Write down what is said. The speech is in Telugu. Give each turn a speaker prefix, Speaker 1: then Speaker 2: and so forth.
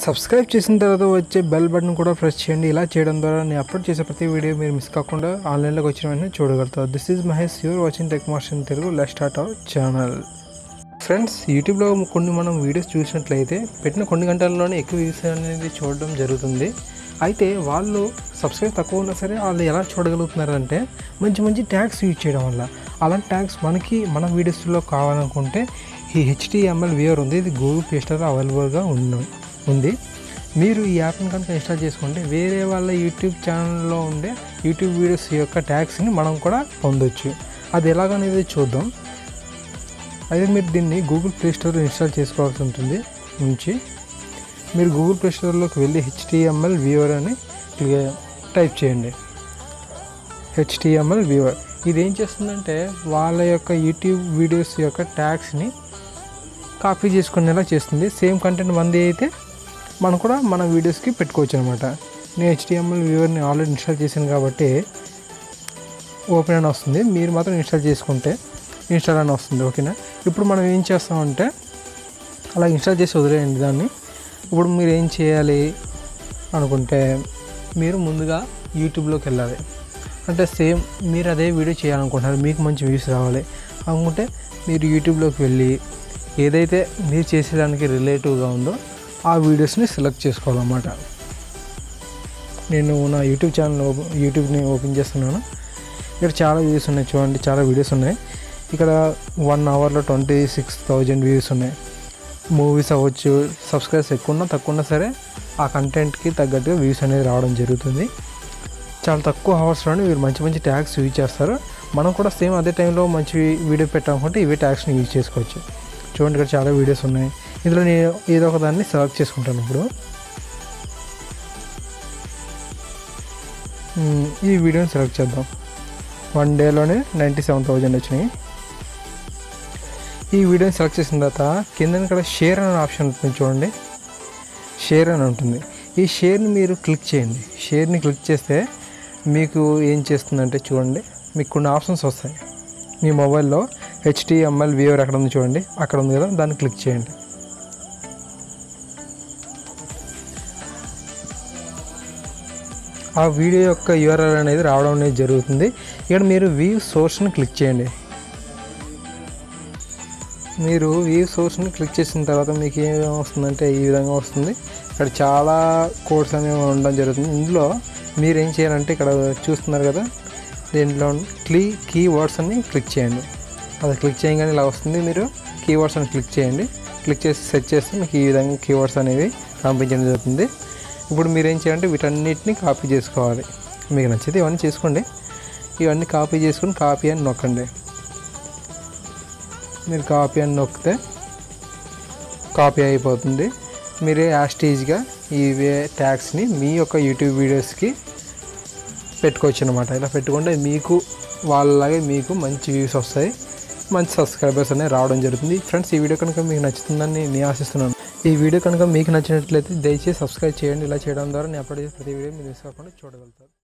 Speaker 1: సబ్స్క్రైబ్ చేసిన తర్వాత వచ్చే బెల్ బటన్ కూడా ప్రెస్ చేయండి. ఇలా చేయడం ద్వారా నేను అప్లోడ్ చేసే ప్రతి వీడియో మీరు మిస్ కాకుండా ఆన్లైన్లోకి వచ్చిన వెంటనే చూడగలుగుతారు. This is Mahesh, you're watching tech master in Telugu. Let's start our channel. Friends, యూట్యూబ్లో కొన్ని మనం వీడియోస్ చూసినట్లయితే పెట్టిన కొన్ని గంటల్లోనే ఎక్కువ వ్యూస్ అనేది చూడడం జరుగుతుంది. అయితే వాళ్ళు సబ్స్క్రైబ్ తక్కువ ఉన్నా సరే వాళ్ళు ఎలా చూడగలుగుతున్నారంటే మంచి మంచి ట్యాగ్స్ యూజ్ చేయడం వల్ల. అలాంటి ట్యాగ్స్ మన వీడియోస్లో కావాలనుకుంటే ఈ HTML వ్యూవర్ ఉంది. ఇది గూగుల్ ప్లే స్టోర్లో అవైలబుల్గా ఉంది. మీరు ఈ యాప్ని కనుక ఇన్స్టాల్ చేసుకుంటే వేరే వాళ్ళ యూట్యూబ్ ఛానల్లో ఉండే యూట్యూబ్ వీడియోస్ యొక్క ట్యాగ్స్ని మనం కూడా పొందొచ్చు. అది ఎలాగనేది చూద్దాం. అయితే మీరు దీన్ని గూగుల్ ప్లే స్టోర్లో ఇన్స్టాల్ చేసుకోవాల్సి ఉంటుంది. మీరు గూగుల్ ప్లే స్టోర్లోకి వెళ్ళి HTML వ్యూవర్ అని టైప్ చేయండి. HTML వ్యూవర్ ఇది ఏం చేస్తుందంటే వాళ్ళ యొక్క యూట్యూబ్ వీడియోస్ యొక్క ట్యాగ్స్ని కాపీ చేసుకునేలా చేస్తుంది. సేమ్ కంటెంట్ మంది అయితే మనం కూడా మన వీడియోస్కి పెట్టుకోవచ్చు అనమాట. నేను HTML వ్యూవర్ని ఆల్రెడీ ఇన్స్టాల్ చేశాను కాబట్టి ఓపెన్ అని వస్తుంది. మీరు మాత్రం ఇన్స్టాల్ చేసుకుంటే ఇన్స్టాల్ అని వస్తుంది. ఓకేనా. ఇప్పుడు మనం ఏం చేస్తామంటే అలా ఇన్స్టాల్ చేసి వదిలేయండి దాన్ని. ఇప్పుడు మీరు ఏం చేయాలి అనుకుంటే మీరు ముందుగా యూట్యూబ్లోకి వెళ్ళాలి. అంటే సేమ్ మీరు అదే వీడియో చేయాలనుకుంటున్నారు, మీకు మంచి వ్యూస్ రావాలి అనుకుంటే మీరు యూట్యూబ్లోకి వెళ్ళి ఏదైతే మీరు చేసేదానికి రిలేటివ్గా ఉందో ఆ వీడియోస్ని సెలెక్ట్ చేసుకోవాలన్నమాట. నేను నా యూట్యూబ్ని ఓపెన్ చేస్తున్నాను. ఇక్కడ చాలా వీడియోస్ ఉన్నాయి చూడండి, చాలా వీడియోస్ ఉన్నాయి. ఇక్కడ 1 అవర్లో 26,000 వ్యూస్ ఉన్నాయి. మూవీస్ అవ్వచ్చు, సబ్స్క్రైబర్స్ ఎక్కువ ఉన్నా తక్కువ ఉన్నా సరే ఆ కంటెంట్కి తగ్గట్టుగా వ్యూస్ అనేది రావడం జరుగుతుంది. చాలా తక్కువ అవర్స్లోనే మీరు మంచి మంచి ట్యాగ్స్ యూజ్ చేస్తారు. మనం కూడా సేమ్ అదే టైంలో మంచి వీడియో పెట్టాలనుకుంటే ఇవే ట్యాగ్స్ని యూజ్ చేసుకోవచ్చు. చూడండి, ఇక్కడ చాలా వీడియోస్ ఉన్నాయి. ఇందులో నేను ఏదో ఒక దాన్ని సెలెక్ట్ చేసుకుంటాను. ఇప్పుడు ఈ వీడియోని సెలెక్ట్ చేద్దాం. 1 డేలోనే 97,000 వచ్చినాయి. ఈ వీడియోని సెలెక్ట్ చేసిన తర్వాత కింద ఇక్కడ షేర్ అనే ఆప్షన్ ఉంటుంది చూడండి. షేర్ అని ఉంటుంది. ఈ షేర్ని మీరు క్లిక్ చేయండి. షేర్ని క్లిక్ చేస్తే మీకు ఏం చేస్తుందంటే చూడండి, మీకు కొన్ని ఆప్షన్స్ వస్తాయి. మీ మొబైల్లో HTML వ్యూవర్ ఎక్కడ ఉంది చూడండి, అక్కడ ఉంది కదా, దాన్ని క్లిక్ చేయండి. ఆ వీడియో యొక్క URL అనేది రావడం అనేది జరుగుతుంది. ఇక్కడ మీరు వ్యూ సోర్స్ని క్లిక్ చేయండి. మీరు వ్యూ సోర్స్ని క్లిక్ చేసిన తర్వాత మీకు ఏం వస్తుందంటే ఈ విధంగా వస్తుంది. ఇక్కడ చాలా కోడ్స్ అనేవి ఉండడం జరుగుతుంది. ఇందులో మీరు ఏం చేయాలంటే ఇక్కడ చూస్తున్నారు కదా, దీంట్లో కీవర్డ్స్ అని క్లిక్ చేయండి. అది క్లిక్ చేయగానే ఇలా వస్తుంది. మీరు కీవర్డ్స్ అని క్లిక్ చేయండి. క్లిక్ చేసి సెర్చ్ చేస్తే మీకు ఈ విధంగా కీవర్డ్స్ అనేవి పంపించడం జరుగుతుంది. ఇప్పుడు మీరు ఏం చేయాలంటే వీటన్నిటిని కాపీ చేసుకోవాలి. మీకు నచ్చితే ఇవన్నీ చేసుకోండి. ఇవన్నీ కాపీ చేసుకుని కాపీ అని నొక్కండి. మీరు కాపీ అని నొక్కితే కాపీ అయిపోతుంది. మీరే యాస్టీజ్గా ఈ ట్యాగ్స్ని మీ యొక్క యూట్యూబ్ వీడియోస్కి పెట్టుకోవచ్చు అనమాట. ఇలా పెట్టుకుంటే మీకు వాళ్ళలాగే మీకు మంచి వ్యూస్ వస్తాయి, మంచి సబ్స్క్రైబర్స్ అనేవి రావడం జరుగుతుంది. ఫ్రెండ్స్, ఈ వీడియో కనుక మీకు నచ్చుతుందని నేను ఆశిస్తున్నాను. ఈ వీడియో కనుక మీకు నచ్చినట్లయితే దయచేసి సబ్స్క్రైబ్ చేయండి. ఇలా చేయడం ద్వారా నేను అప్లోడ్ చేసే ప్రతి వీడియో మీరు మిస్ కాకుండా చూడగలుగుతారు.